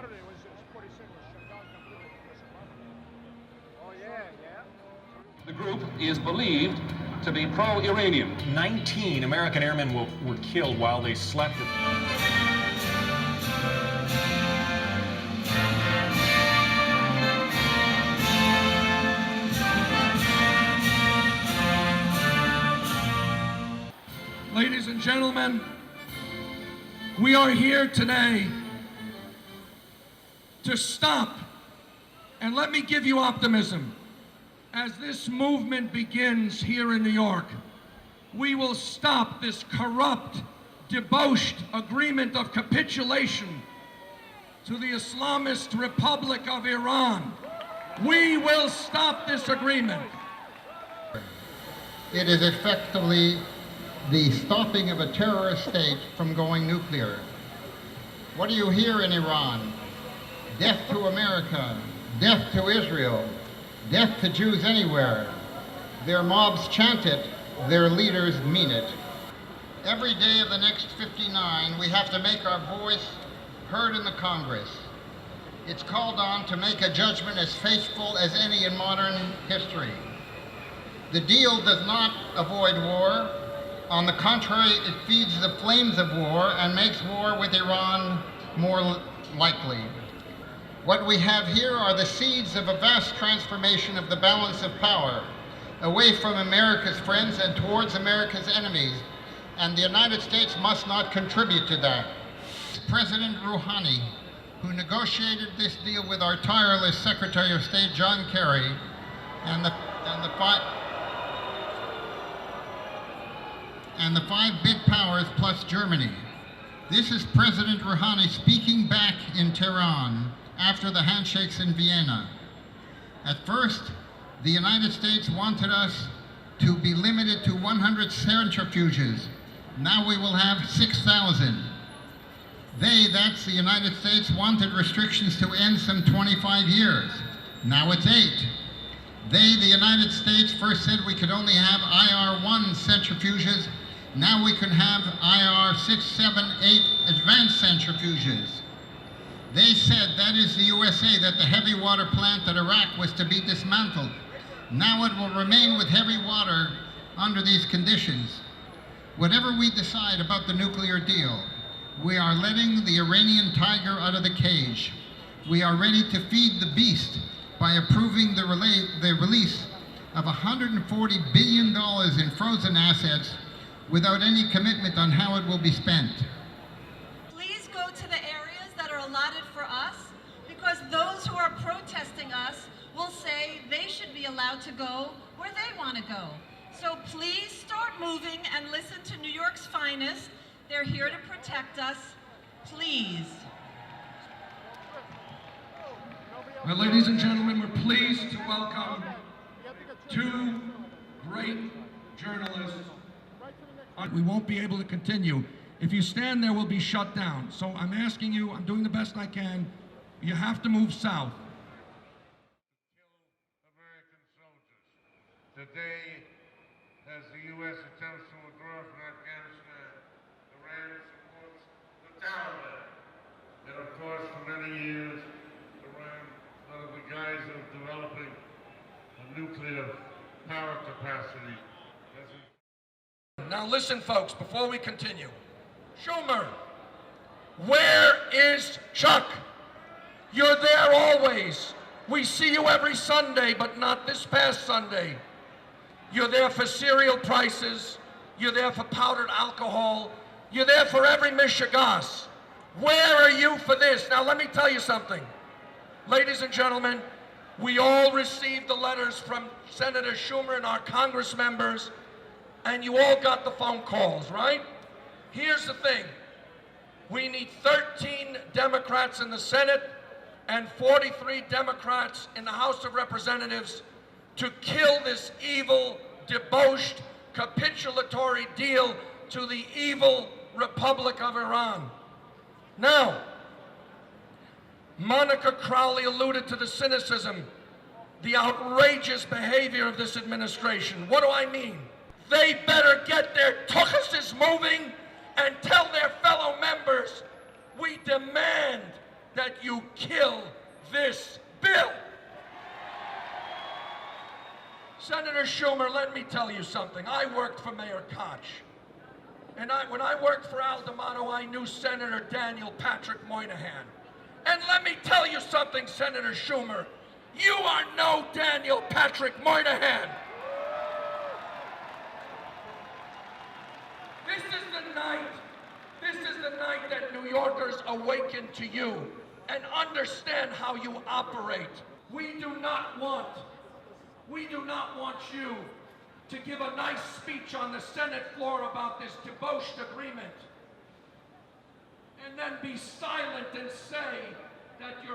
Saturday was 46 was shut down completely because of Moscow. Oh yeah. The group is believed to be pro-Iranian. 19 American airmen were killed while they slept. Ladies and gentlemen, we are here today to stop, and let me give you optimism. As this movement begins here in New York, we will stop this corrupt, debauched agreement of capitulation to the Islamist Republic of Iran. We will stop this agreement. It is effectively the stopping of a terrorist state from going nuclear. What do you hear in Iran? Death to America, death to Israel, death to Jews anywhere. Their mobs chant it, their leaders mean it. Every day of the next 59, we have to make our voice heard in the Congress. It's called on to make a judgment as faithful as any in modern history. The deal does not avoid war. On the contrary, it feeds the flames of war and makes war with Iran more likely. What we have here are the seeds of a vast transformation of the balance of power, away from America's friends and towards America's enemies, and the United States must not contribute to that. President Rouhani, who negotiated this deal with our tireless Secretary of State John Kerry and the five big powers plus Germany. This is President Rouhani speaking back in Tehran after the handshakes in Vienna. At first, the United States wanted us to be limited to 100 centrifuges. Now we will have 6,000. They, that's the United States, wanted restrictions to end some 25 years. Now it's 8. They, the United States, first said we could only have IR-1 centrifuges. Now we can have IR-6, 7, 8 advanced centrifuges. They said, that is the USA, that the heavy water plant at Iraq was to be dismantled. Now it will remain with heavy water under these conditions. Whatever we decide about the nuclear deal, we are letting the Iranian tiger out of the cage. We are ready to feed the beast by approving the release of $140 billion in frozen assets without any commitment on how it will be spent. Please go to the areas that are allotted for us, because those who are protesting us will say they should be allowed to go where they want to go. So please start moving and listen to New York's finest. They're here to protect us. Please. Well, ladies and gentlemen, we're pleased to welcome two great journalists. We won't be able to continue. If you stand there, we'll be shut down. So I'm asking you, I'm doing the best I can. You have to move south. Kill American soldiers. Today, as the U.S. attempts to withdraw from Afghanistan, Iran supports the Taliban. And of course, for many years, Iran, under the guise of developing a nuclear power capacity, Now listen, folks, before we continue. Schumer, where is Chuck? You're there always. We see you every Sunday, but not this past Sunday. You're there for cereal prices. You're there for powdered alcohol. You're there for every mishegas. Where are you for this? Now let me tell you something. Ladies and gentlemen, we all received the letters from Senator Schumer and our Congress members, and you all got the phone calls, right? Here's the thing. We need 13 Democrats in the Senate and 43 Democrats in the House of Representatives to kill this evil, debauched, capitulatory deal to the evil Republic of Iran. Now, Monica Crowley alluded to the cynicism, the outrageous behavior of this administration. What do I mean? They better get their tuchuses moving and tell their fellow members, we demand that you tell you something. I worked for Mayor Koch. And when I worked for Al D'Amato, I knew Senator Daniel Patrick Moynihan. And let me tell you something, Senator Schumer. You are no Daniel Patrick Moynihan. This is the night that New Yorkers awaken to you and understand how you operate. We do not want you to give a nice speech on the Senate floor about this debauched agreement and then be silent and say that you're